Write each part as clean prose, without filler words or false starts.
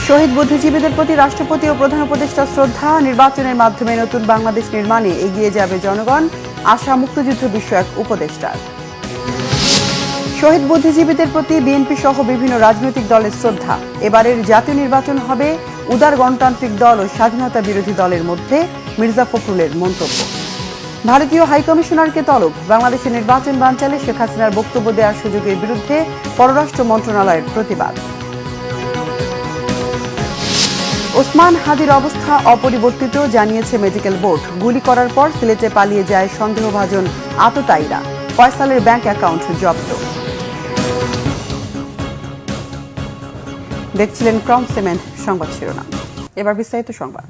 শহীদ বুদ্ধিজীবীদের প্রতি রাষ্ট্রপতি ও প্রধান উপদেষ্টা শ্রদ্ধা। নির্বাচনের মাধ্যমে নতুন বাংলাদেশ নির্মাণে এগিয়ে যাবে জনগণ, আশা মুক্তিযুদ্ধ বিষয়ক উপদেষ্টার। শহীদ বুদ্ধিজীবীদের প্রতি বিএনপি সহ বিভিন্ন রাজনৈতিক দলের শ্রদ্ধা। এবারের জাতীয় নির্বাচন হবে উদার গণতান্ত্রিক দল ও স্বাধীনতা বিরোধী দলের মধ্যে, মির্জা ফখরুলের মন্তব্য। ভারতীয় হাইকমিশনারকে তলব। বাংলাদেশের নির্বাচন বানচালে শেখ হাসিনার বক্তব্য দেওয়ার সুযোগের বিরুদ্ধে পররাষ্ট্র মন্ত্রণালয়ের প্রতিবাদ। ওসমান হাদির অবস্থা অপরিবর্তিত, জানিয়েছে মেডিকেল বোর্ড। গুলি করার পর সিলেটে পালিয়ে যায় সন্দেহভাজন আততায়ীরা। ফয়সালের ব্যাংক অ্যাকাউন্ট জব্দ। দেখছিলেন ক্রম সিমেন্ট সংবাদ শিরোনাম। এবার বিস্তারিত সংবাদ।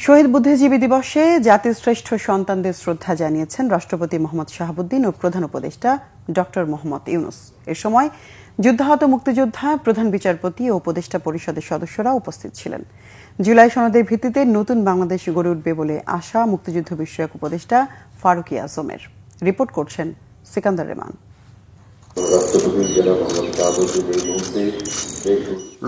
শহীদ বুদ্ধিজীবী দিবসে জাতির শ্রেষ্ঠ সন্তানদের শ্রদ্ধা জানিয়েছেন রাষ্ট্রপতি মোহাম্মদ শাহাবুদ্দিন ও প্রধান উপদেষ্টা ডক্টর মোহাম্মদ ইউনূস। এ সময় যুদ্ধাহত মুক্তিযোদ্ধা, প্রধান বিচারপতি ও উপদেষ্টা পরিষদের সদস্যরা উপস্থিত ছিলেন। জুলাই সনদের ভিত্তিতে নতুন বাংলাদেশ গড়ে উঠবে বলে আশা মুক্তিযুদ্ধ বিষয়ক উপদেষ্টা ফারুক আজমের। রিপোর্ট করছেন সিকান্দার রেমান।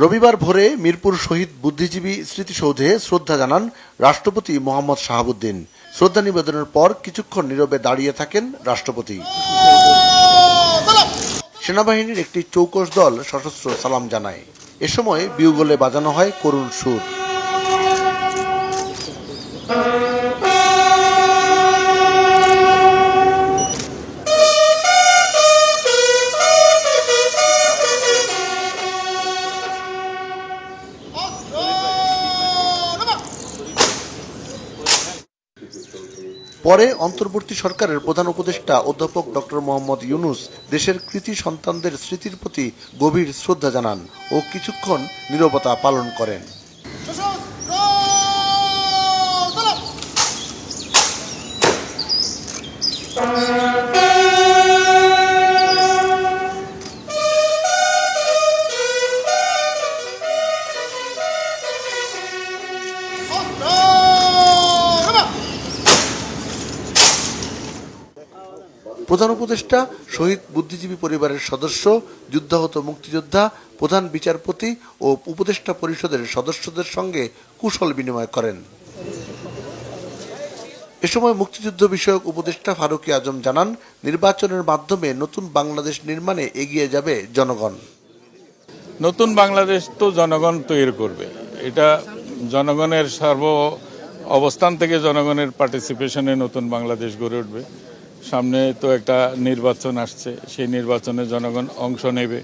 রবিবার ভোরে মিরপুর শহীদ বুদ্ধিজীবী স্মৃতিসৌধে শ্রদ্ধা জানান রাষ্ট্রপতি মোহাম্মদ শাহাবুদ্দিন। শ্রদ্ধা নিবেদনের পর কিছুক্ষণ নীরবে দাঁড়িয়ে থাকেন রাষ্ট্রপতি। সেনাবাহিনীর একটি চৌকস দল সশস্ত্র সালাম জানায়। এ সময় বিউগলে বাজানো হয় করুণ সুর। পরে অন্তর্বর্তী সরকারের প্রধান উপদেষ্টা অধ্যাপক ডক্টর মোহাম্মদ ইউনূস দেশের কৃতি সন্তানদের স্মৃতির প্রতি গভীর শ্রদ্ধা জানান ও কিছুক্ষণ নীরবতা পালন করেন। প্রধান উপদেষ্টা শহীদ বুদ্ধিজীবী পরিবারের সদস্য, যুদ্ধাহত মুক্তিযোদ্ধা, প্রধান বিচারপতি ও উপদেষ্টা পরিষদের সদস্যদের সঙ্গে কুশল বিনিময় করেন। এ সময় মুক্তিযুদ্ধ বিষয়ক উপদেষ্টা ফারুক আজম জানান, নির্বাচনের মাধ্যমে নতুন বাংলাদেশ নির্মাণে এগিয়ে যাবে জনগণ। নতুন বাংলাদেশ তো জনগণ তৈরি করবে, এটা জনগণের সর্ব অবস্থান থেকে জনগণের পার্টিসিপেশনে নতুন বাংলাদেশ গড়ে উঠবে। সামনে তো একটা নির্বাচন আসছে, সেই নির্বাচনে জনগণ অংশ নেবে,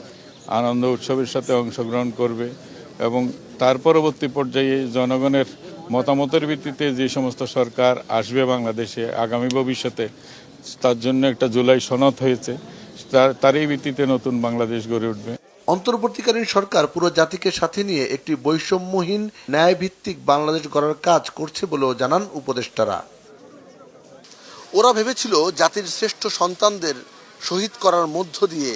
আনন্দ উৎসবের সাথে অংশগ্রহণ করবে এবং তার পরবর্তী পর্যায়ে জনগণের মতামতের ভিত্তিতে যে সমস্ত সরকার আসবে বাংলাদেশে আগামী ভবিষ্যতে, তার জন্য একটা জুলাই সনদ হয়েছে, তারই ভিত্তিতে নতুন বাংলাদেশ গড়ে উঠবে। অন্তর্বর্তীকালীন সরকার পুরো জাতিকে সাথে নিয়ে একটি বৈষম্যহীন ন্যায়ভিত্তিক বাংলাদেশ গড়ার কাজ করছে বলেও জানান উপদেষ্টারা। ওরা ভেবেছিল জাতির শ্রেষ্ঠ সন্তানদের শহীদ করার মধ্য দিয়ে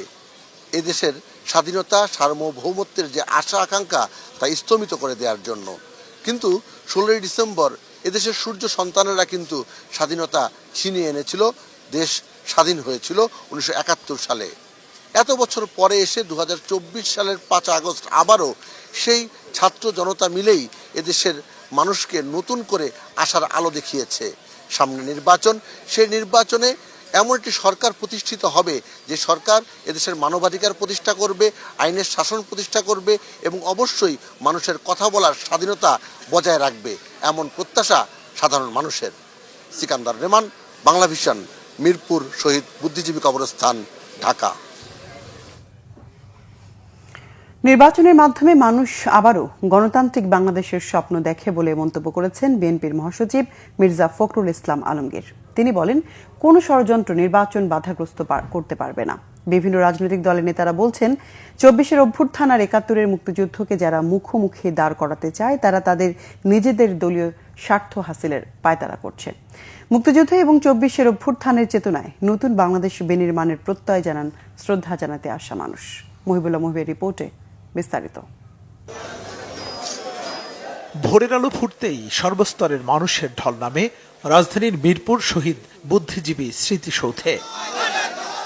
এদেশের স্বাধীনতা, সার্বভৌমত্বের যে আশা আকাঙ্ক্ষা তা স্তমিত করে দেওয়ার জন্য। কিন্তু 16ই ডিসেম্বর এদেশের সূর্য সন্তানেরা কিন্তু স্বাধীনতা ছিনিয়ে এনেছিল, দেশ স্বাধীন হয়েছিল 1971 সালে। এত বছর পরে এসে 2024 সালের 5 আগস্ট আবারও সেই ছাত্র জনতা মিলেই এদেশের মানুষকে নতুন করে আশার আলো দেখিয়েছে। সামনে নির্বাচন, সেই নির্বাচনে এমন একটি সরকার প্রতিষ্ঠিত হবে যে সরকার এদেশের মানবাধিকার প্রতিষ্ঠা করবে, আইনের শাসন প্রতিষ্ঠা করবে এবং অবশ্যই মানুষের কথা বলার স্বাধীনতা বজায় রাখবে, এমন প্রত্যাশা সাধারণ মানুষের। সিকান্দার রেমান, বাংলাভিশন, মিরপুর শহীদ বুদ্ধিজীবী কবরস্থান, ঢাকা। নির্বাচনের মাধ্যমে মানুষ আবারও গণতান্ত্রিক বাংলাদেশের স্বপ্ন দেখে বলে মন্তব্য করেছেন বিএনপির মহাসচিব মির্জা ফখরুল ইসলাম আলমগীর। তিনি বলেন, কোন ষড়যন্ত্র নির্বাচন বাধাগ্রস্ত করতে পারবে না। বিভিন্ন রাজনৈতিক দলের নেতারা বলছেন, 24-এর অভ্যুত্থান আর 71-এর মুক্তিযুদ্ধকে যারা মুখোমুখি দাঁড় করাতে চায় তারা তাদের নিজেদের দলীয় স্বার্থ হাসিলের পায়তারা করছে। মুক্তিযুদ্ধ এবং 24-এর অভ্যুত্থানের চেতনায় নতুন বাংলাদেশ বিনির্মাণের প্রত্যয় জানান শ্রদ্ধা জানাতে আসা মানুষ। মহিবুল্লাহ মহিবের রিপোর্টে বিস্তারিত। ভোরের আলো ফুটতেই সর্বস্তরের মানুষের ঢল নামে রাজধানীর মিরপুর শহীদ বুদ্ধিজীবী স্মৃতিসৌধে।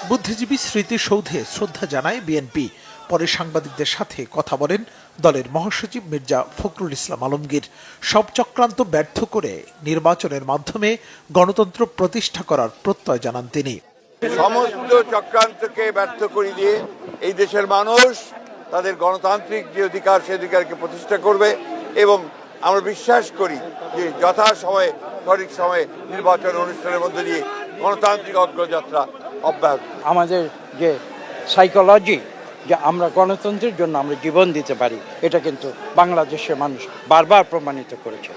বুদ্ধিজীবী স্মৃতিসৌধে শ্রদ্ধা জানায় বিএনপি। পরে সাংবাদিকদের সাথে কথা বলেন দলের মহাসচিব মির্জা ফখরুল ইসলাম আলমগীর। সব চক্রান্ত ব্যর্থ করে নির্বাচনের মাধ্যমে গণতন্ত্র প্রতিষ্ঠা করার প্রত্যয় জানান তিনি। সমস্ত চক্রান্তকে ব্যর্থ করে দিয়ে এই দেশের মানুষ তাদের গণতান্ত্রিক যে অধিকার সে অধিকারকে প্রতিষ্ঠা করবে এবং আমরা বিশ্বাস করি যে যথাসময়ে সঠিক সময়ে নির্বাচন অনুষ্ঠানের মধ্যে দিয়ে গণতান্ত্রিক অগ্রযাত্রা অব্যাহত। আমাদের যে সাইকোলজি যে আমরা গণতন্ত্রের জন্য আমরা জীবন দিতে পারি, এটা কিন্তু বাংলাদেশের মানুষ বারবার প্রমাণিত করেছে।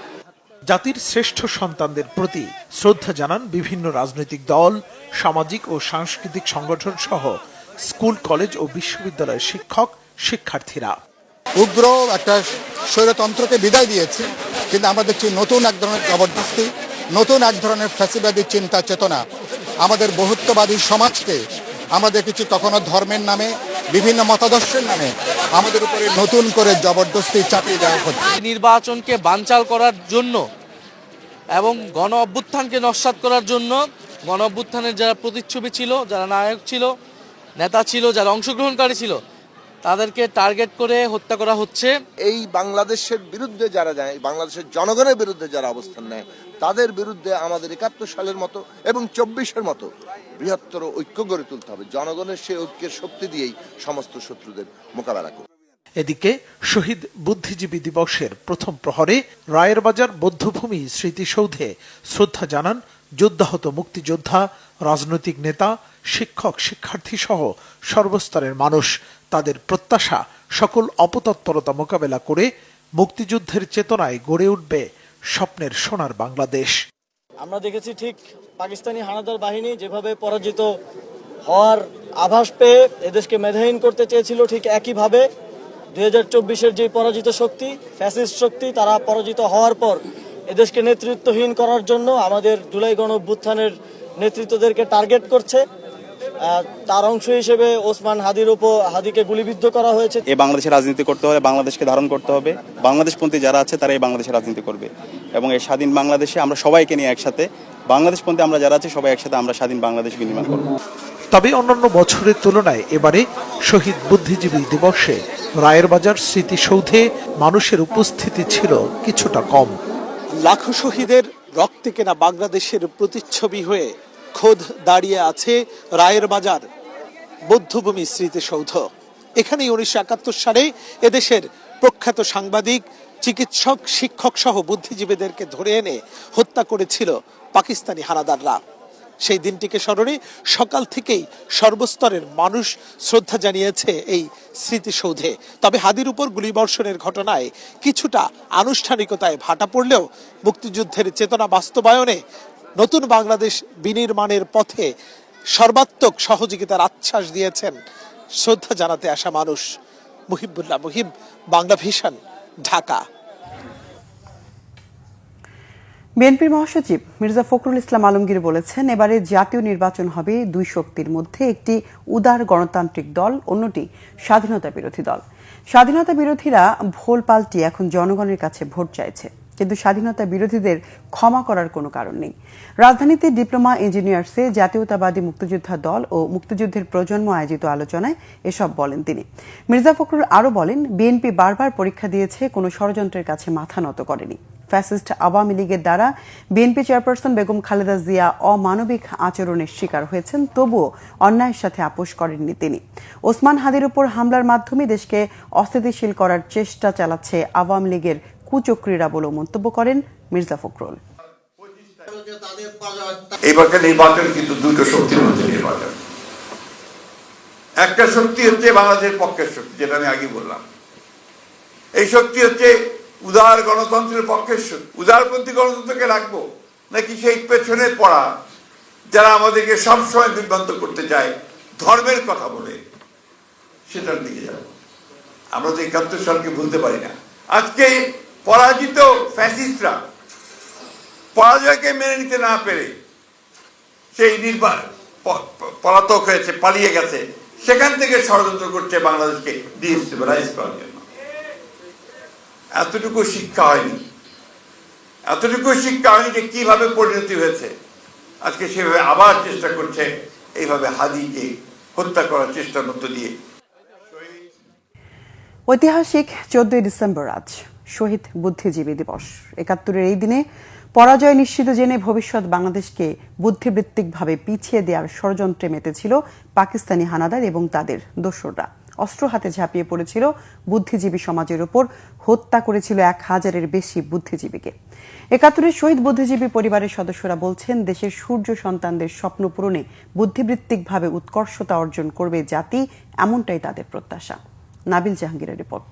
জাতির শ্রেষ্ঠ সন্তানদের প্রতি শ্রদ্ধা জানান বিভিন্ন রাজনৈতিক দল, সামাজিক ও সাংস্কৃতিক সংগঠন সহ স্কুল, কলেজ ও বিশ্ববিদ্যালয়ের শিক্ষক, শিক্ষার্থীরা। উগ্র একটা স্বৈরতন্ত্রকে বিদায় দিয়েছে, কিন্তু আমরা দেখছি নতুন এক ধরনের জবরদস্তি, নতুন এক ধরনের ফ্যাসিবাদী চিন্তা চেতনা আমাদের বহুত্ববাদী সমাজকে, আমরা দেখেছি কখনো ধর্মের নামে, বিভিন্ন মতাদর্শের নামে আমাদের উপরে নতুন করে জবরদস্তি চাপিয়ে দেওয়া হচ্ছে। নির্বাচনকে বানচাল করার জন্য এবং গণ অভ্যুত্থানকে নস্যাৎ করার জন্য গণ অভ্যুত্থানের যারা প্রতিচ্ছবি ছিল, যারা নায়ক ছিল, নেতা ছিল, যারা অংশগ্রহণকারী ছিল, তাদেরকে টার্গেট করে হত্যা করা হচ্ছে। এই বাংলাদেশের বিরুদ্ধে যারা যায়, বাংলাদেশের জনগণের বিরুদ্ধে যারা অবস্থান নেয়, তাদের বিরুদ্ধে আমাদের ৭১ সালের মতো এবং ২৪-এর মতো বৃহত্তর ঐক্য গড়ে তুলতে হবে। জনগণের সেই ঐক্যের শক্তি দিয়েই সমস্ত শত্রুদের মোকাবেলা করবে। এদিকে শহীদ বুদ্ধিজীবী দিবসের প্রথম প্রহরে রায়ের বাজার বৌদ্ধভূমি স্মৃতিসৌধে শ্রদ্ধা জানান যোদ্ধাহত মুক্তিযোদ্ধা, রাজনৈতিক নেতা, শিক্ষক, শিক্ষার্থী সহ সর্বস্তরের মানুষ। তাদের প্রত্যাশা সকল অপতৎপরতা মোকাবেলা করে মুক্তিযুদ্ধের চেতনায় গড়ে উঠবে স্বপ্নের সোনার বাংলাদেশ। আমরা দেখেছি ঠিক পাকিস্তানি হানাদার বাহিনী যেভাবে পরাজিত হওয়ার আভাস পেয়ে এদেশকে মেধাহীন করতে চেয়েছিল, ঠিক একইভাবে ২০২৪-এর যে পরাজিত শক্তি, ফ্যাসিস্ট শক্তি, তারা পরাজিত হওয়ার পর এদেশকে নেতৃত্বহীন করার জন্য আমাদের জুলাই গণ অভ্যুত্থানের নেতৃত্বদেরকে টার্গেট করছে। তার অংশ হিসেবে ওসমান হাদিকে গুলিবিদ্ধ করা হয়েছে। এই বাংলাদেশের রাজনীতি করতে হলে বাংলাদেশকে ধারণ করতে হবে। বাংলাদেশপন্থী যারা আছে তারা এই বাংলাদেশের রাজনীতি করবে এবং এই স্বাধীন বাংলাদেশে আমরা সবাইকে নিয়ে একসাথে, বাংলাদেশপন্থী আমরা যারা আছে সবাই একসাথে আমরা স্বাধীন বাংলাদেশ বিনির্মাণ করব। তবে অন্যান্য বছরের তুলনায় এবারে শহীদ বুদ্ধিজীবী দিবসে রায়ের বাজার স্মৃতিসৌধে মানুষের উপস্থিতি ছিল কিছুটা কম। লাখো শহীদের রক্তে কেনা বাংলাদেশের প্রতিচ্ছবি হয়ে খোদ দাঁড়িয়ে আছে রায়ের বাজার বৌদ্ধভূমি স্মৃতিসৌধ। এখানেই ১৯৭১ সালে এদেশের প্রখ্যাত সাংবাদিক, চিকিৎসক, শিক্ষক সহ বুদ্ধিজীবীদেরকে ধরে এনে হত্যা করেছিল পাকিস্তানি হানাদাররা। সেই দিনটিকে স্মরণে সকাল থেকেই সর্বস্তরের মানুষ শ্রদ্ধা জানিয়েছে এই স্মৃতিসৌধে। তবে হাদির উপর গুলিবর্ষণের ঘটনায় কিছুটা আনুষ্ঠানিকতায় ভাটা পড়লেও মুক্তিযুদ্ধের চেতনা বাস্তবায়নে নতুন বাংলাদেশ বিনির্মাণের পথে সর্বাত্মক সহযোগিতার আশ্বাস দিয়েছেন শ্রদ্ধা জানাতে আসা মানুষ। মুহিবুল্লাহ মুহিব, বাংলা ভিশন, ঢাকা। বিএনপির মহাসচিব মির্জা ফখরুল ইসলাম আলমগীর বলেছেন, এবারে জাতীয় নির্বাচন হবে দুই শক্তির মধ্যে, একটি উদার গণতান্ত্রিক দল, অন্যটি স্বাধীনতা বিরোধী দল। স্বাধীনতা বিরোধীরা ভোল পাল্টি এখন জনগণের কাছে ভোট চাইছে, কিন্তু স্বাধীনতা বিরোধীদের ক্ষমা করার কোনো কারণ নেই। রাজধানীতে ডিপ্লোমা ইঞ্জিনিয়ার্সে জাতীয়তাবাদী মুক্তিযোদ্ধা দল ও মুক্তিযুদ্ধের প্রজন্ম আয়োজিত আলোচনায় এসব বলেন তিনি। মির্জা ফখরুল আরও বলেন, বিএনপি বারবার পরীক্ষা দিয়েছে, কোনো ষড়যন্ত্রের কাছে মাথা নত করেনি। ফ্যাসিস্ট আওয়ামী লীগের দ্বারা বিএনপি চেয়ারপারসন বেগম খালেদা জিয়া অমানবিক আচরণের শিকার হয়েছেন, তবুও অন্যায়ের সাথে আপোষ করেননি তিনি। ওসমান হাদির উপর হামলার মাধ্যমে দেশকে অস্থিতিশীল করার চেষ্টা চালাচ্ছে আওয়ামী লীগের কুচক্রীরা বলেও মন্তব্য করেন মির্জা ফখরুল। এইবারকার নির্বাচন কিন্তু দুটো শক্তির মধ্যে নির্বাচন। একটা শক্তি হচ্ছে বাংলাদেশের পক্ষের শক্তি, যেটা আমি আগে বললাম। এই শক্তি হচ্ছে উদার গণতন্ত্রের পক্ষের শক্তি। উদারপন্থী গণতন্ত্রকে রাখবো নাকি সেই পেছনে পড়া যারা আমাদেরকে সবসময় বিভ্রান্ত করতে চায় ধর্মের কথা বলে, সেটার দিকে যাব। আমরা তো ৭১ সালকে ভুলতে পারি না। আজকে পরাজিত ফ্যাসিস্টরা পরাজয়কে মেনে নিতে না পেরে সেই পলাতক হয়েছে, পালিয়ে গেছে, সেখান থেকে ষড়যন্ত্র করছে বাংলাদেশকে ডিস্টেবিলাইজ করার জন্য। এতটুকু শিক্ষা হয়নি যে কিভাবে পরিণতি হয়েছে। আজকে সেভাবে আবার চেষ্টা করছে এইভাবে হাদিকে হত্যা করার চেষ্টার মধ্য দিয়ে। ঐতিহাসিক 14 ডিসেম্বর আজ শহীদ বুদ্ধিজীবী দিবস। ৭১-এর এই দিনে পরাজয় নিশ্চিত জেনে ভবিষ্যৎ বাংলাদেশকে বুদ্ধিবৃত্তিকভাবে পিছিয়ে দেওয়ার ষড়যন্ত্রে মেতেছিল পাকিস্তানি হানাদার এবং তাদের দোসররা। অস্ত্র হাতে ঝাঁপিয়ে পড়েছিল বুদ্ধিজীবী সমাজের উপর, হত্যা করেছিল 1000-এর বেশি বুদ্ধিজীবীকে। ৭১-এর শহীদ বুদ্ধিজীবী পরিবারের সদস্যরা বলছেন, দেশের সূর্য সন্তানদের স্বপ্ন পূরণে বুদ্ধিবৃত্তিকভাবে উৎকর্ষতা অর্জন করবে জাতি, এমনটাই তাদের প্রত্যাশা। নাবিল জাহাঙ্গীরের রিপোর্ট।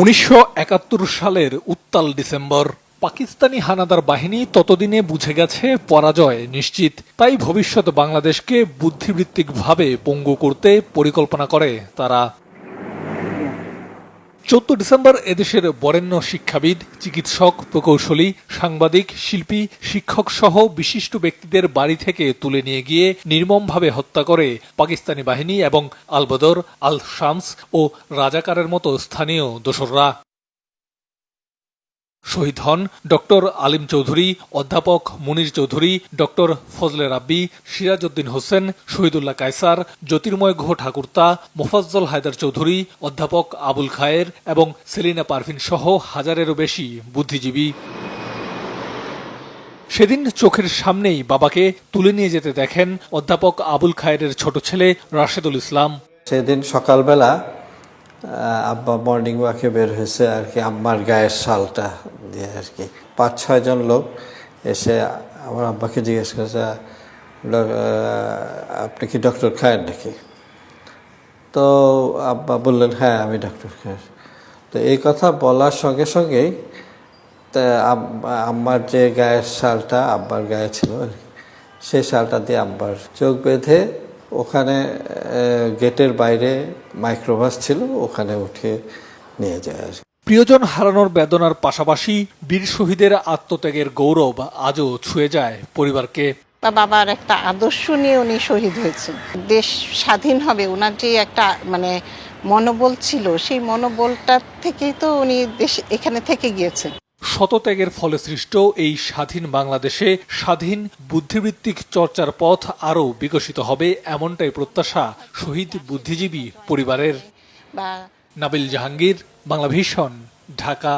১৯৭১ সালের উত্তাল ডিসেম্বর। পাকিস্তানি হানাদার বাহিনী ততদিনে বুঝে গেছে পরাজয় নিশ্চিত, তাই ভবিষ্যৎ বাংলাদেশকে বুদ্ধিবৃত্তিকভাবে পঙ্গু করতে পরিকল্পনা করে তারা। 14 ডিসেম্বর এদেশের বরেণ্য শিক্ষাবিদ, চিকিৎসক, প্রকৌশলী, সাংবাদিক, শিল্পী, শিক্ষক সহ বিশিষ্ট ব্যক্তিদের বাড়ি থেকে তুলে নিয়ে গিয়ে নির্মমভাবে হত্যা করে পাকিস্তানি বাহিনী এবং আল বদর, আল শামস ও রাজাকারের মতো স্থানীয় দোসররা। শহীদ হন ডক্টর আলিম চৌধুরী, অধ্যাপক মুনির চৌধুরী, ডক্টর ফজলে রাব্বি, সিরাজ উদ্দিন হোসেন, শহীদুল্লাহ কায়সার, জ্যোতির্ময় গুহ ঠাকুরতা, মোফাজ্জল হায়দার চৌধুরী, অধ্যাপক আবুল খায়ের এবং সেলিনা পারভিন সহ হাজারেরও বেশি বুদ্ধিজীবী। সেদিন চোখের সামনেই বাবাকে তুলে নিয়ে যেতে দেখেন অধ্যাপক আবুল খায়েরের ছোট ছেলে রাশেদুল ইসলাম। সেদিন সকালবেলা আব্বা মর্নিং ওয়াকে বের হয়েছে আর কি, আম্মার গায়ের শালটা দিয়ে আর কি। 5-6 জন লোক এসে আমার আব্বাকে জিজ্ঞেস করেছে, আপনি কি ডক্টর খায়ের নাকি? তো আব্বা বললেন, হ্যাঁ আমি ডক্টর খায়ের। তো এই কথা বলার সঙ্গে সঙ্গেই আম্মার যে গায়ের শালটা আব্বার গায়ে ছিল আর কি, সেই শালটা দিয়ে আব্বার চোখ বেঁধে ওখানে গেটের বাইরে মাইক্রোবাস ছিল, ওখানে উঠে নিয়ে যায়। প্রিয়জন হারানোর বেদনার পাশাপাশি বীর শহীদের আত্মত্যাগের গৌরব আজও ছুঁয়ে যায় পরিবারকে। বাবার একটা আদর্শ নিয়ে উনি শহীদ হয়েছে, দেশ স্বাধীন হবে ওনার যে একটা মনোবল ছিল, সেই মনোবলটা থেকেই তো উনি দেশ এখানে থেকে গিয়েছেন। শতত্যাগের ফলে সৃষ্ট এই স্বাধীন বাংলাদেশে স্বাধীন বুদ্ধিবৃত্তিক চর্চার পথ আরও বিকশিত হবে, এমনটাই প্রত্যাশা শহীদ বুদ্ধিজীবী পরিবারের। নাবিল জাহাঙ্গীর, বাংলাভিশন, ঢাকা।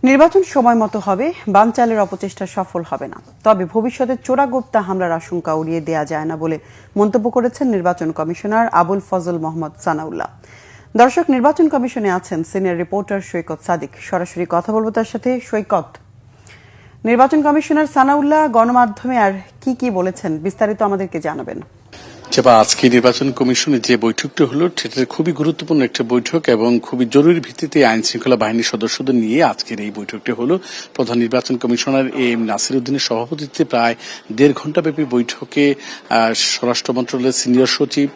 নির্বাচন সময় মতো হবে, বানচালের অপচেষ্টা সফল হবে না, তবে ভবিষ্যতে চোরাগোপ্তা হামলার আশঙ্কা উড়িয়ে দেয়া যায় না বলে মন্তব্য করেছেন নির্বাচন কমিশনার আবুল ফজল মোহাম্মদ সানাউল্লাহ। দর্শক, নির্বাচন কমিশনে আছেন সিনিয়র রিপোর্টার সৈকত সাদিক। সরাসরি কথা বলবো তার সাথে। সৈকত, নির্বাচন কমিশনার সানাউল্লাহ গণমাধ্যমে আর কি বলেছেন, বিস্তারিত আমাদেরকে জানাবেন। আজকে নির্বাচন কমিশনের যে বৈঠকটি হলো সেটা খুবই গুরুত্বপূর্ণ একটা বৈঠক এবং খুবই জরুরি ভিত্তিতে আইন শৃঙ্খলা বাহিনীর সদস্যদের নিয়ে আজকের এই বৈঠকটি হলো। প্রধান নির্বাচন কমিশনার এম নাসির উদ্দিনের সভাপতিত্বে প্রায় 1.5 ঘন্টা ব্যাপী বৈঠকে স্বরাষ্ট্র মন্ত্রণালয়ের সিনিয়র সচিব,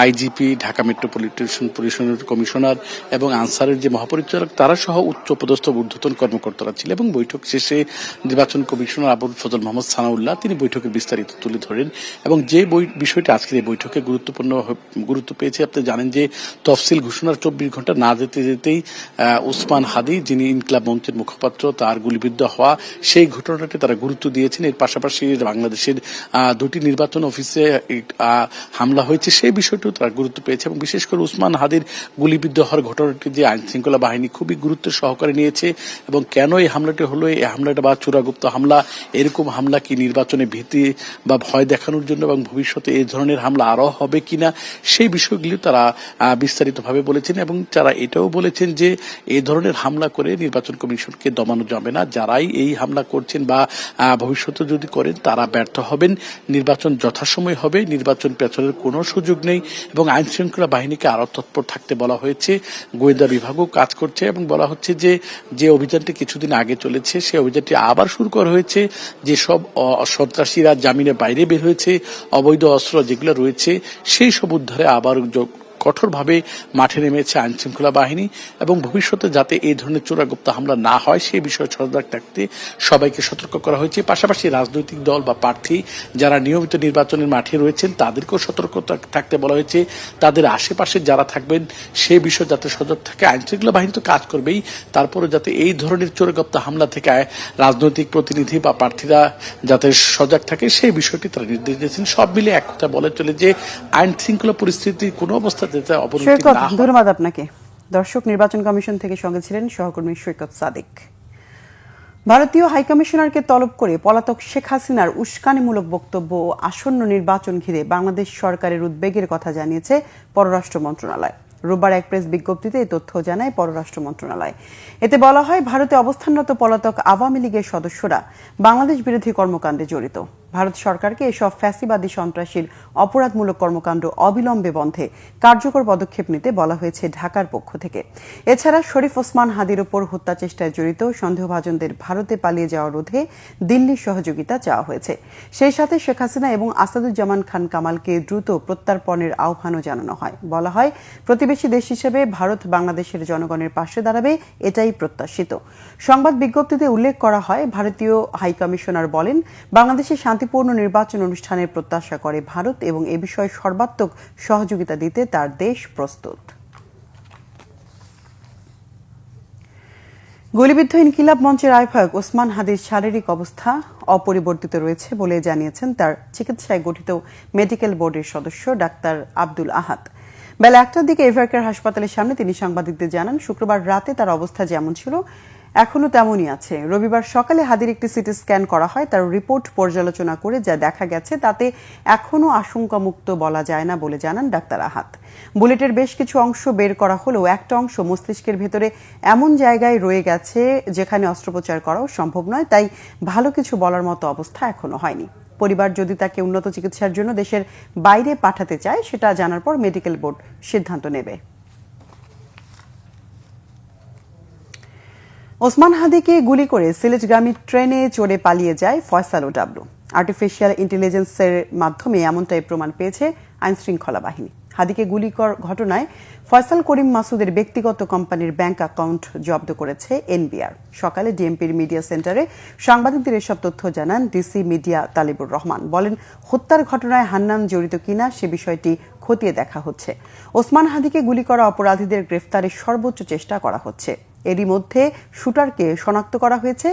আইজিপি, ঢাকা মেট্রোপলিটন পুলিশের কমিশনার এবং আনসারের যে মহাপরিচালক তারা সহ উচ্চপদস্থ ঊর্ধ্বতন কর্মকর্তারা ছিল। এবং বৈঠক শেষে নির্বাচন কমিশনার আবুল ফজল মোহাম্মদ সানাউল্লাহ তিনি বৈঠকের বিস্তারিত তুলে ধরেন এবং যে বিষয়টি আজকে এই বৈঠকে গুরুত্ব পেয়েছে। আপনি জানেন যে তফসিল ঘোষণার 24 ঘন্টা না যেতে যেতেই ওসমান হাদি, যিনি ইনকিলাব মঞ্চের মুখপাত্র, তার গুলিবিদ্ধ হওয়া সেই ঘটনাটি তারা গুরুত্ব দিয়েছেন। এর পাশাপাশি বাংলাদেশের 2টি নির্বাচন অফিসে হামলা হয়েছে সেই বিষয়টিও তারা গুরুত্ব পেয়েছে এবং বিশেষ করে ওসমান হাদির গুলিবিদ্ধ হওয়ার ঘটনাটি যে আইন শৃঙ্খলা বাহিনী খুবই গুরুত্ব সহকারে নিয়েছে এবং কেন এই হামলাটি হলো, এই হামলাটা বা চোরাগুপ্ত হামলা, এরকম হামলা কি নির্বাচনে ভীতি বা ভয় দেখানোর জন্য এবং ভবিষ্যতে এই ধরনের হামলা আরো হবে কিনা সেই বিষয়গুলি তারা বিস্তারিতভাবে বলেছেন এবং তারা এটাও বলেছেন যে এই ধরনের হামলা করে নির্বাচন কমিশনকে দমানো যাবে না। যারাই এই হামলা করছেন বা ভবিষ্যতে যদি করেন তারা ব্যর্থ হবেন। নির্বাচন যথাসময় হবে, নির্বাচন পেছনের কোনো সুযোগ নেই এবং আইন শৃঙ্খলা বাহিনীকে আরো তৎপর থাকতে বলা হয়েছে। গোয়েন্দা বিভাগও কাজ করছে এবং বলা হচ্ছে যে অভিযানটি কিছুদিন আগে চলেছে সেই অভিযানটি আবার শুরু করা হয়েছে। যেসব সন্ত্রাসীরা জামিনের বাইরে বের হয়েছে, অবৈধ অস্ত্র যেগুলো রয়েছে সেই সব উদ্ধারে আবার কঠোরভাবে মাঠে নেমেছে আইন শৃঙ্খলা বাহিনী এবং ভবিষ্যতে যাতে এই ধরনের চোরাগুপ্ত হামলা না হয় সেই বিষয়ে সজাগ থাকতে সবাইকে সতর্ক করা হয়েছে। পাশাপাশি রাজনৈতিক দল বা প্রার্থী যারা নিয়মিত নির্বাচনের মাঠে রয়েছেন তাদেরকেও সতর্ক থাকতে বলা হয়েছে। তাদের আশেপাশে যারা থাকবেন সেই বিষয়ে যাতে সজাগ থাকে। আইন শৃঙ্খলা বাহিনী তো কাজ করবেই, তারপরে যাতে এই ধরনের চোরাগুপ্ত হামলা থেকে রাজনৈতিক প্রতিনিধি বা প্রার্থীরা যাতে সজাগ থাকে সেই বিষয়টি তারা নির্দেশ দিয়েছেন। সব মিলে এক কথা বলে চলে যে আইন শৃঙ্খলা পরিস্থিতি কোনো অবস্থাতে অবনতি না হয়। ধন্যবাদ আপনাকে। দর্শক, নির্বাচন কমিশন থেকে সঙ্গে ছিলেন সহকর্মী সৈকত সাদিক। ভারতীয় হাইকমিশনারকে তলব করে পলাতক শেখ হাসিনার উস্কানিমূলক বক্তব্য ও আসন্ন নির্বাচন ঘিরে বাংলাদেশ সরকারের উদ্বেগের কথা জানিয়েছে পররাষ্ট্র মন্ত্রণালয়। রোববার এক প্রেস বিজ্ঞপ্তিতে এই তথ্য জানায় পররাষ্ট্র মন্ত্রণালয়। এতে বলা হয়, ভারতে অবস্থানরত পলাতক আওয়ামী লীগের সদস্যরা বাংলাদেশ বিরোধী কর্মকাণ্ডে জড়িত। ভারত সরকারকে এসব ফ্যাসিবাদী সন্ত্রাসীর অপরাধমূলক কর্মকাণ্ড অবিলম্বে বন্ধে কার্যকর পদক্ষেপ নিতে বলা হয়েছে ঢাকার পক্ষ থেকে। এছাড়া শরীফ ওসমান হাদির ওপর হত্যা চেষ্টায় জড়িত সন্দেহভাজনদের ভারতে পালিয়ে যাওয়া রোধে দিল্লির সহযোগিতা চাওয়া হয়েছে। সেই সাথে শেখ হাসিনা এবং আসাদুজ্জামান খান কামালকে দ্রুত প্রত্যার্পণের আহ্বানও জানানো হয়। বলা হয়, প্রতিবেশী দেশ হিসেবে ভারত বাংলাদেশের জনগণের পাশে দাঁড়াবে, এটাই প্রত্যাশিত। সংবাদ বিজ্ঞপ্তিতে উল্লেখ করা হয়, ভারতীয় হাইকমিশনার বলেন, বাংলাদেশে শান্তিপূর্ণ নির্বাচন অনুষ্ঠানের প্রত্যাশা করে ভারত এবং এ বিষয়ে সর্বাত্মক সহযোগিতা দিতে তার দেশ প্রস্তুত। গুলিবিদ্ধ ইনকিলাব মঞ্চের আহ্বায়ক ওসমান হাদির শারীরিক অবস্থা অপরিবর্তিত রয়েছে বলে জানিয়েছেন তার চিকিৎসায় গঠিত মেডিকেল বোর্ডের সদস্য ডাক্তার আব্দুল আহাদ। বেলা 1টার দিকে এভারকেয়ার হাসপাতালের সামনে তিনি সাংবাদিকদের জানান, শুক্রবার রাতে তার অবস্থা যেমন ছিল এখনো তেমনই আছে। রবিবার সকালে হাদির একটি সিটি স্ক্যান করা হয়। তার রিপোর্ট পর্যালোচনা করে যা দেখা গেছে তাতে এখনো আশঙ্কামুক্ত বলা যায় না বলে জানান ডাক্তার আহাদ। বুলেটের বেশ কিছু অংশ বের করা হলেও একটা অংশ মস্তিষ্কের ভেতরে এমন জায়গায় রয়ে গেছে যেখানে অস্ত্রোপচার করাও সম্ভব নয়, তাই ভালো কিছু বলার মতো অবস্থা এখনো হয়নি। পরিবার যদি তাকে উন্নত চিকিৎসার জন্য দেশের বাইরে পাঠাতে চায় সেটা জানার পর মেডিকেল বোর্ড সিদ্ধান্ত নেবে। ওসমান হাদিকে গুলি করে সিলেটগামী ট্রেনে চড়ে পালিয়ে যায় ফয়সাল ও ডাবলু। আর্টিফিশিয়াল ইন্টেলিজেন্সের মাধ্যমে এমনটাই প্রমাণ পেয়েছে আইনশৃঙ্খলা বাহিনী। হাদিকে গুলি ঘটনায় ফয়সাল করিম মাসুদের ব্যক্তিগত কোম্পানির ব্যাংক অ্যাকাউন্ট জব্দ করেছে এনবিআর। সকালে ডিএমপির মিডিয়া সেন্টারে সাংবাদিকদের এসব তথ্য জানান ডিসি মিডিয়া তালিবুর রহমান। বলেন, হত্যার ঘটনায় হান্নান জড়িত কিনা সে বিষয়টি খতিয়ে দেখা হচ্ছে। ওসমান হাদিকে গুলি করা অপরাধীদের গ্রেফতারের সর্বোচ্চ চেষ্টা করা হচ্ছে। এরই মধ্যে শুটারকে শনাক্ত করা হয়েছে।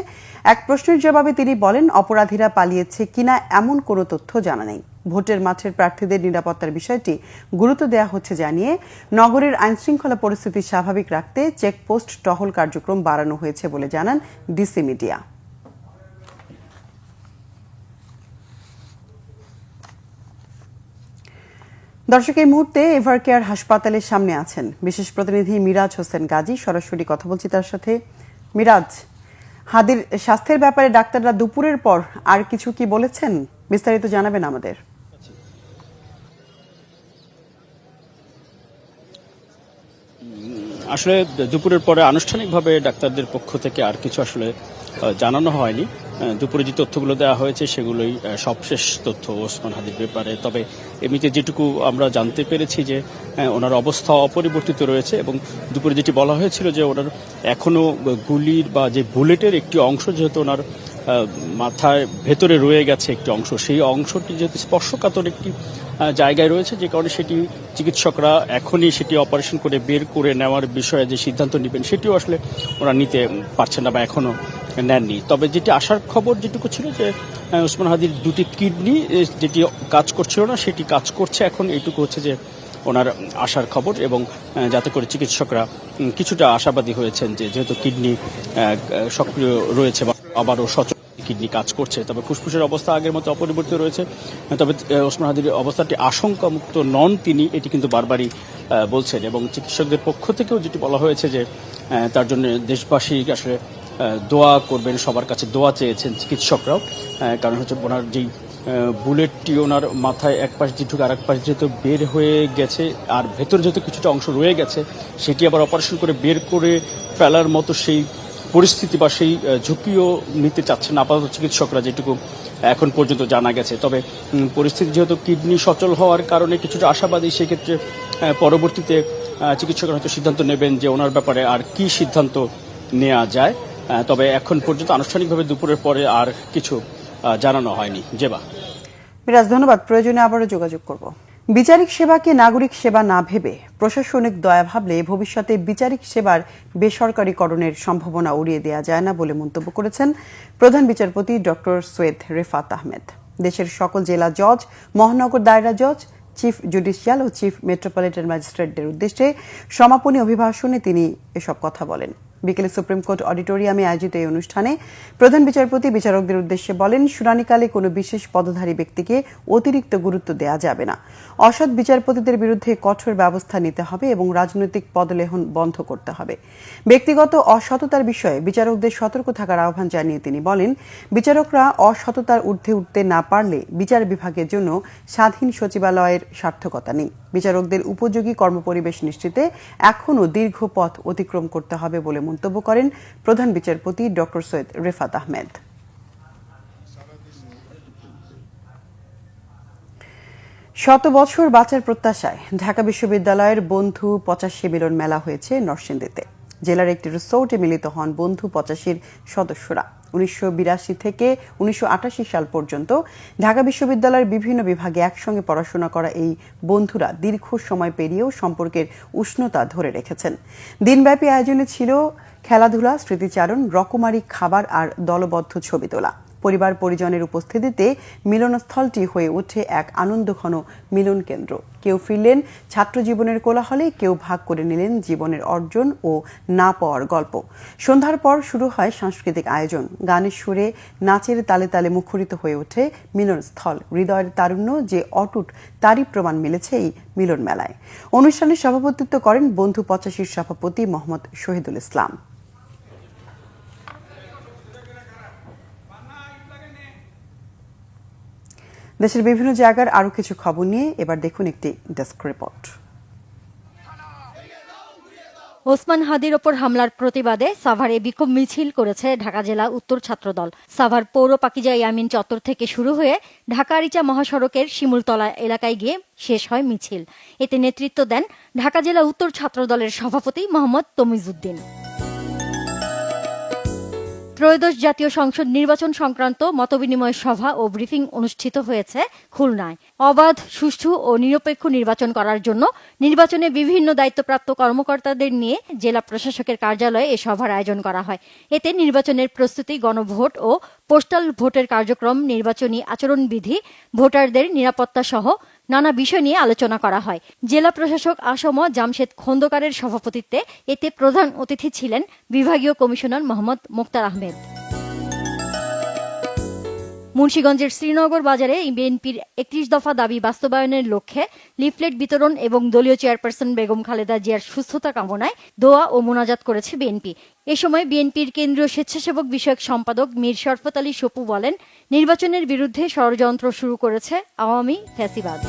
এক প্রশ্নের জবাবে তিনি বলেন, অপরাধীরা পালিয়েছে কিনা এমন কোনো তথ্য জানা নেই। ভোটের মাঠের প্রার্থীদের নিরাপত্তার বিষয়টি গুরুত্ব দেওয়া হচ্ছে জানিয়ে নগরের আইনশৃঙ্খলা পরিস্থিতি স্বাভাবিক রাখতে চেকপোস্ট টহল কার্যক্রম বাড়ানো হয়েছে বলে জানান ডিসি মিডিয়া। দর্শক, এই মুহূর্তে এভারকেয়ার হাসপাতালের সামনে আছেন বিশেষ প্রতিনিধি মিরাজ হোসেন গাজী। সরাসরি কথা বলছি তার সাথে। মিরাজ, হাদির স্বাস্থ্যের ব্যাপারে ডাক্তাররা দুপুরের পর আর কিছু কি বলেছেন? বিস্তারিত জানাবেন আমাদের। আসলে দুপুরের পরে আনুষ্ঠানিকভাবে ডাক্তারদের পক্ষ থেকে আর কিছু আসলে জানানো হয়নি। দুপুরে যে তথ্যগুলো দেওয়া হয়েছে সেগুলোই সবশেষ তথ্য ওসমান হাদির ব্যাপারে। তবে এমনিতে যেটুকু আমরা জানতে পেরেছি যে ওনার অবস্থা অপরিবর্তিত রয়েছে এবং দুপুরে যেটি বলা হয়েছিল যে ওনার এখনও গুলির বা যে বুলেটের একটি অংশ যেহেতু ওনার মাথায় ভেতরে রয়ে গেছে একটি অংশ, সেই অংশটি যেহেতু স্পর্শকাতর একটি জায়গায় রয়েছে, যে কারণে সেটি চিকিৎসকরা এখনই সেটি অপারেশন করে বের করে নেওয়ার বিষয়ে যে সিদ্ধান্ত নেবেন সেটিও আসলে ওরা নিতে পারছেন না বা এখনও নেননি। তবে যেটি আসার খবর যেটুকু ছিল যে ওসমান হাদির দুটি কিডনি যেটি কাজ করছিল না সেটি কাজ করছে এখন, এইটুকু হচ্ছে যে ওনার আসার খবর। এবং যাতে করে চিকিৎসকরা কিছুটা আশাবাদী হয়েছেন যে যেহেতু কিডনি সক্রিয় রয়েছে বা আবারও সচল কিডনি কাজ করছে, তবে ফুসফুসের অবস্থা আগের মতো অপরিবর্তিত রয়েছে। তবে ওসমান হাদির অবস্থাটি আশঙ্কামুক্ত নন তিনি, এটি কিন্তু বারবারই বলছেন। এবং চিকিৎসকদের পক্ষ থেকেও যেটি বলা হয়েছে যে তার জন্য দেশবাসী আসলে দোয়া করবেন, সবার কাছে দোয়া চেয়েছেন চিকিৎসকরাও। কারণ হচ্ছে ওনার যেই বুলেটটি ওনার মাথায় এক পাশ দিয়ে ঢুকে আর এক পাশ যেহেতু বের হয়ে গেছে আর ভেতরে যেহেতু কিছুটা অংশ রয়ে গেছে, সেটি আবার অপারেশন করে বের করে ফেলার মতো সেই পরিস্থিতি বা সেই ঝুঁকিও নিতে চাচ্ছেন আপাতত চিকিৎসকরা, যেটুকু এখন পর্যন্ত জানা গেছে। তবে পরিস্থিতি যেহেতু কিডনি সচল হওয়ার কারণে কিছুটা আশাবাদী, সেক্ষেত্রে পরবর্তীতে চিকিৎসকরা হয়তো সিদ্ধান্ত নেবেন যে ওনার ব্যাপারে আর কি সিদ্ধান্ত নেওয়া যায়। তবে এখন পর্যন্ত আনুষ্ঠানিকভাবে দুপুরের পরে আর কিছু জানানো হয়নি। জেবা। বিরাজ, ধন্যবাদ। প্রয়োজনে আবারও যোগাযোগ করব। বিচারিক সেবাকে নাগরিক সেবা না ভেবে প্রশাসনিক দয়া ভাবলে ভবিষ্যতে বিচারিক সেবার বেসরকারীকরণের সম্ভাবনা উড়িয়ে দেওয়া যায় না বলে মন্তব্য করেছেন প্রধান বিচারপতি ডক্টর সৈয়দ রেফাত আহমেদ। দেশের সকল জেলা জজ, মহানগর দায়রা জজ, চিফ জুডিশিয়াল ও চিফ মেট্রোপলিটন ম্যাজিস্ট্রেটদের উদ্দেশ্যে সমাপনী অভিভাষণে তিনি এসব কথা বলেন। বিকেলে সুপ্রিম কোর্ট অডিটোরিয়ামে আয়োজিত এই অনুষ্ঠানে প্রধান বিচারপতি বিচারকদের উদ্দেশ্যে বলেন, শুনানিকালে কোনো বিশেষ পদধারী ব্যক্তিকে অতিরিক্ত গুরুত্ব দেওয়া যাবে না। অসৎ বিচারপতিদের বিরুদ্ধে কঠোর ব্যবস্থা নিতে হবে এবং রাজনৈতিক পদলেহন বন্ধ করতে হবে। ব্যক্তিগত অসততার বিষয়ে বিচারকদের সতর্ক থাকার আহ্বান জানিয়ে তিনি বলেন, বিচারকরা অসততার ঊর্ধ্বে উঠতে না পারলে বিচার বিভাগের জন্য স্বাধীন সচিবালয়ের সার্থকতা নেই। বিচারকদের উপযোগী কর্মপরিবেশ নিশ্চিতে এখনও দীর্ঘ পথ অতিক্রম করতে হবে বলে মন্তব্য করেন প্রধান বিচারপতি ডক্টর সৈয়দ রেফাত আহমেদ। শত বছর বাঁচার প্রত্যাশায় ঢাকা বিশ্ববিদ্যালয়ের বন্ধু ৮৫ মিলন মেলা হয়েছে নরসিংদীতে। জেলার একটি রিসোর্টে মিলিত হন বন্ধু ৮৫-র সদস্যরা। ১৯৮২ থেকে ১৯৮৮ সাল পর্যন্ত ঢাকা বিশ্ববিদ্যালয়ের বিভিন্ন বিভাগে একসঙ্গে পড়াশোনা করা এই বন্ধুরা দীর্ঘ সময় পেরিয়েও সম্পর্কের উষ্ণতা ধরে রেখেছেন। দিনব্যাপী আয়োজনে ছিল খেলাধুলা, স্মৃতিচারণ, রকমারি খাবার আর দলবদ্ধ ছবি তোলা। পরিবার পরিজনের উপস্থিতিতে মিলনস্থলটি হয়ে ওঠে এক আনন্দঘন মিলন কেন্দ্র। কেউ ফিরলেন ছাত্র জীবনের কোলাহলে, কেউ ভাগ করে নিলেন জীবনের অর্জন ও না পাওয়ার গল্প। সন্ধ্যার পর শুরু হয় সাংস্কৃতিক আয়োজন। গানের সুরে, নাচের তালে তালে মুখরিত হয়ে ওঠে মিলনস্থল। হৃদয়ের তারুণ্য যে অটুট, তারই প্রমাণ মিলেছে এই মিলন মেলায়। অনুষ্ঠানে সভাপতিত্ব করেন বন্ধু ৮৫-র সভাপতি মোহাম্মদ শহীদুল ইসলাম। দেশের বিভিন্ন জায়গার আরো কিছু খবর নিয়ে এবার দেখুন একটি ডেস্ক রিপোর্ট। ওসমান হাদির ওপর হামলার প্রতিবাদে সাভারে বিক্ষোভ মিছিল করেছে ঢাকা জেলা উত্তর ছাত্রদল। সাভার পৌর পাকিজা ইয়ামিন চত্বর থেকে শুরু হয়ে ঢাকা আরিচা মহাসড়কের শিমুলতলা এলাকায় গিয়ে শেষ হয় মিছিল। এতে নেতৃত্ব দেন ঢাকা জেলা উত্তর ছাত্রদলের সভাপতি মোহাম্মদ তমিজউদ্দিন। ত্রয়োদশ জাতীয় সংসদ নির্বাচন সংক্রান্ত মতবিনিময় সভা ও ব্রিফিং অনুষ্ঠিত হয়েছে খুলনায়। অবাধ, সুষ্ঠু ও নিরপেক্ষ নির্বাচন করার জন্য নির্বাচনে বিভিন্ন দায়িত্বপ্রাপ্ত কর্মকর্তাদের নিয়ে জেলা প্রশাসকের কার্যালয়ে এ সভার আয়োজন করা হয়। এতে নির্বাচনের প্রস্তুতি, গণভোট ও পোস্টাল ভোটের কার্যক্রম, নির্বাচনী আচরণবিধি, ভোটারদের নিরাপত্তা সহ নানা বিষয় নিয়ে আলোচনা করা হয়। জেলা প্রশাসক আসম জামশেদ খন্দকারের সভাপতিত্বে এতে প্রধান অতিথি ছিলেন বিভাগীয় কমিশনার মোহাম্মদ মোক্তার আহমেদ। মুন্সিগঞ্জের শ্রীনগর বাজারে বিএনপির ৩১ দফা দাবি বাস্তবায়নের লক্ষ্যে লিফলেট বিতরণ এবং দলীয় চেয়ারপারসন বেগম খালেদা জিয়ার সুস্থতা কামনায় দোয়া ও মোনাজাত করেছে বিএনপি। এ সময় বিএনপির কেন্দ্রীয় স্বেচ্ছাসেবক বিষয়ক সম্পাদক মীর শরফত আলী সপু বলেন, নির্বাচনের বিরুদ্ধে ষড়যন্ত্র শুরু করেছে আওয়ামী ফ্যাসিবাদ।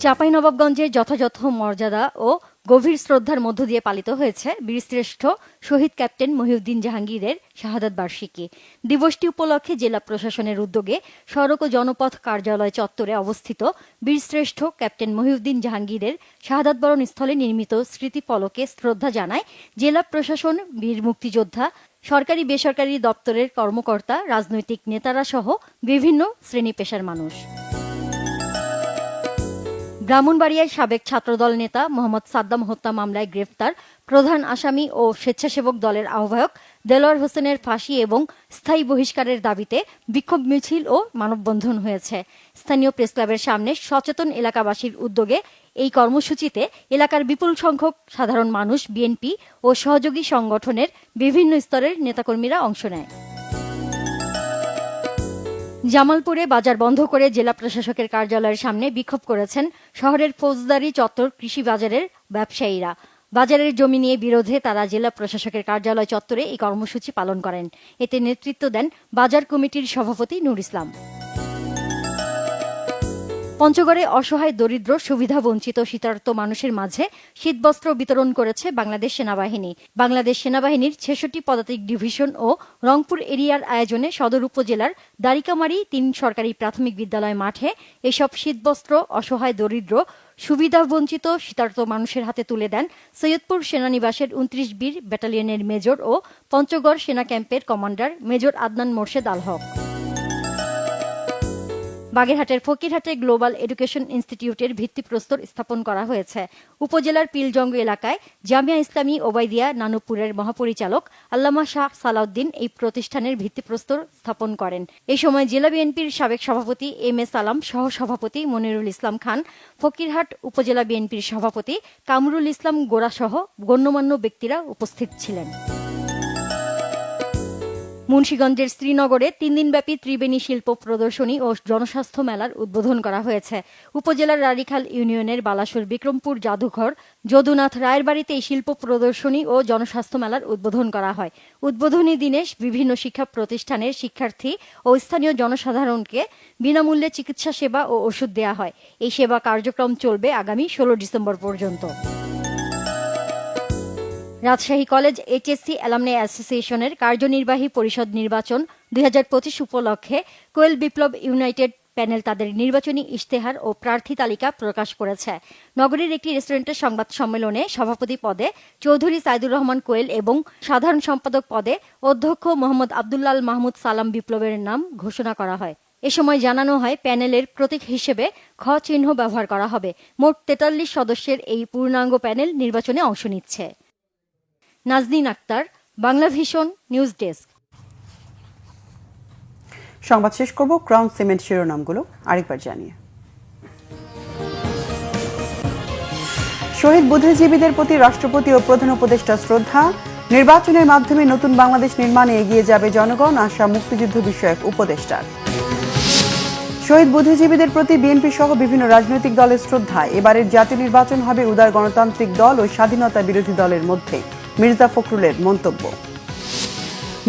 চাঁপাইনবাবগঞ্জে যথাযথ মর্যাদা ও গভীর শ্রদ্ধার মধ্য দিয়ে পালিত হয়েছে বীরশ্রেষ্ঠ শহীদ ক্যাপ্টেন মহিউদ্দিন জাহাঙ্গীরের শাহাদাত বার্ষিকী। দিবসটি উপলক্ষে জেলা প্রশাসনের উদ্যোগে সড়ক ও জনপথ কার্যালয় চত্বরে অবস্থিত বীরশ্রেষ্ঠ ক্যাপ্টেন মহিউদ্দিন জাহাঙ্গীরের শাহাদাত বরণ স্থলে নির্মিত স্মৃতিফলকে শ্রদ্ধা জানায় জেলা প্রশাসন, বীর মুক্তিযোদ্ধা, সরকারি বেসরকারি দপ্তরের কর্মকর্তা, রাজনৈতিক নেতারা সহ বিভিন্ন শ্রেণী পেশার মানুষ। ব্রাহ্মণবাড়িয়ায় সাবেক ছাত্রদল নেতা মোহাম্মদ সাদ্দাম হত্যা মামলায় গ্রেফতার প্রধান আসামি ও স্বেচ্ছাসেবক দলের আহ্বায়ক দেলোয়ার হোসেনের ফাঁসি এবং স্থায়ী বহিষ্কারের দাবিতে বিক্ষোভ মিছিল ও মানববন্ধন হয়েছে। স্থানীয় প্রেসক্লাবের সামনে সচেতন এলাকাবাসীর উদ্যোগে এই কর্মসূচিতে এলাকার বিপুল সংখ্যক সাধারণ মানুষ, বিএনপি ও সহযোগী সংগঠনের বিভিন্ন স্তরের নেতাকর্মীরা অংশ নেয়। জামালপুরে বাজার বন্ধ করে জেলা প্রশাসকের কার্যালয়ের সামনে বিক্ষোভ করেছেন শহরের ফৌজদারি চত্বর কৃষি বাজারের ব্যবসায়ীরা। বাজারের জমি নিয়ে বিরোধে তারা জেলা প্রশাসকের কার্যালয় চত্বরে এই কর্মসূচি পালন করেন। এতে নেতৃত্ব দেন বাজার কমিটির সভাপতি নূর ইসলাম। পঞ্চগড়ে অসহায় দরিদ্র সুবিধা বঞ্চিত শীতার্ত মানুষের মাঝে শীতবস্ত্র বিতরণ করেছে বাংলাদেশ সেনাবাহিনী। বাংলাদেশ সেনাবাহিনীর ৬৬ পদাতিক ডিভিশন ও রংপুর এরিয়ার আয়োজনে সদর উপজেলার দারিকামারি ৩ সরকারি প্রাথমিক বিদ্যালয় মাঠে এসব শীতবস্ত্র অসহায় দরিদ্র সুবিধা বঞ্চিত শীতার্ত মানুষের হাতে তুলে দেন সৈয়দপুর সেনানিবাসের ২৯ বীর ব্যাটালিয়নের মেজর ও পঞ্চগড় সেনা ক্যাম্পের কমান্ডার মেজর আদনান মোর্শেদ আল হক। বাগেরহাটের ফকিরহাটে গ্লোবাল এডুকেশন ইনস্টিটিউটের ভিত্তিপ্রস্তর স্থাপন করা হয়েছে। উপজেলার পিলজঙ্গ এলাকায় জামিয়া ইসলামী ওবাইদিয়া নানুপুরের মহাপরিচালক আল্লামা শাহ সালাউদ্দিন এই প্রতিষ্ঠানের ভিত্তিপ্রস্তর স্থাপন করেন। এই সময় জেলা বিএনপির সাবেক সভাপতি এম এ সালাম, সহ সভাপতি মনিরুল ইসলাম খান, ফকিরহাট উপজেলা বিএনপির সভাপতি কামরুল ইসলাম গোড়া সহ গণ্যমান্য ব্যক্তিরা উপস্থিত ছিলেন। মুন্সিগঞ্জের শ্রীনগরে ৩ দিনব্যাপী ত্রিবেণী শিল্প প্রদর্শনী ও জনস্বাস্থ্য মেলার উদ্বোধন করা হয়েছে। উপজেলার রাড়িখাল ইউনিয়নের বালাসুর বিক্রমপুর জাদুঘর যদুনাথ রায়ের বাড়িতে এই শিল্প প্রদর্শনী ও জনস্বাস্থ্য মেলার উদ্বোধন করা হয়। উদ্বোধনী দিনে বিভিন্ন শিক্ষা প্রতিষ্ঠানের শিক্ষার্থী ও স্থানীয় জনসাধারণকে বিনামূল্যে চিকিৎসা সেবা ও ওষুধ দেওয়া হয়। এই সেবা কার্যক্রম চলবে আগামী ১৬ ডিসেম্বর পর্যন্ত। রাজশাহী কলেজ এইচএসসি অ্যালামনাই অ্যাসোসিয়েশনের কার্যনির্বাহী পরিষদ নির্বাচন ২০২৫ উপলক্ষে কোয়েল বিপ্লব ইউনাইটেড প্যানেল তাদের নির্বাচনী ইশতেহার ও প্রার্থী তালিকা প্রকাশ করেছে। নগরীর একটি রেস্টুরেন্টের সংবাদ সম্মেলনে সভাপতি পদে চৌধুরী সাইদুর রহমান কোয়েল এবং সাধারণ সম্পাদক পদে অধ্যক্ষ মোহাম্মদ আবদুল্লাল মাহমুদ সালাম বিপ্লবের নাম ঘোষণা করা হয়। এ সময় জানানো হয় প্যানেলের প্রতীক হিসেবে খ চিহ্ন ব্যবহার করা হবে। মোট ৪৩ সদস্যের এই পূর্ণাঙ্গ প্যানেল নির্বাচনে অংশ নিচ্ছে। Naznin Akter, Bangla vision news desk. সংবাদ শেষ করব ক্রাউন সিমেন্ট শিরোনামগুলো আরেকবার জানিয়ে। শহীদ বুদ্ধিজীবীদের প্রতি রাষ্ট্রপতি ও প্রধান উপদেষ্টা শ্রদ্ধা। নির্বাচনের মাধ্যমে নতুন বাংলাদেশ নির্মাণে এগিয়ে যাবে জনগণ, আশা মুক্তিযুদ্ধ বিষয়ক উপদেষ্টার। শহীদ বুদ্ধিজীবীদের প্রতি বিএনপি সহ বিভিন্ন রাজনৈতিক দলের শ্রদ্ধা। এবারের জাতীয় নির্বাচন হবে উদার গণতান্ত্রিক দল ও স্বাধীনতা বিরোধী দলের মধ্যে, মির্জা ফখরুলের মন্তব্য।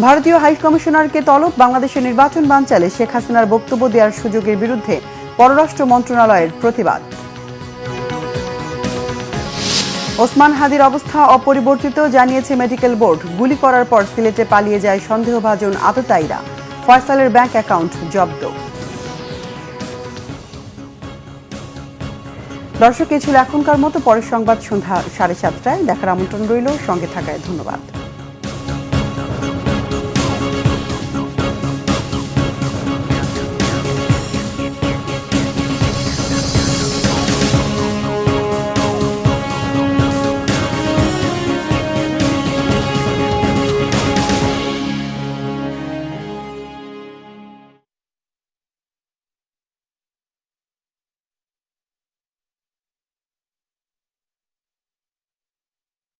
ভারতীয় হাই কমিশনারকে তলব, বাংলাদেশের নির্বাচন বানচালে শেখ হাসিনার বক্তব্য দেওয়ার সুযোগের বিরুদ্ধে পররাষ্ট্র মন্ত্রণালয়ের প্রতিবাদ। ওসমান হাদির অবস্থা অপরিবর্তিত, জানিয়েছে মেডিকেল বোর্ড। গুলি করার পর সিলেটে পালিয়ে যায় সন্দেহভাজন আততায়ীরা। ফয়সালের ব্যাংক অ্যাকাউন্ট জব্দ। দর্শক, এই ছিল এখনকার মতো। পরের সংবাদ সন্ধ্যা 7:30টায় দেখার আমন্ত্রণ রইল। সঙ্গে থাকায় ধন্যবাদ।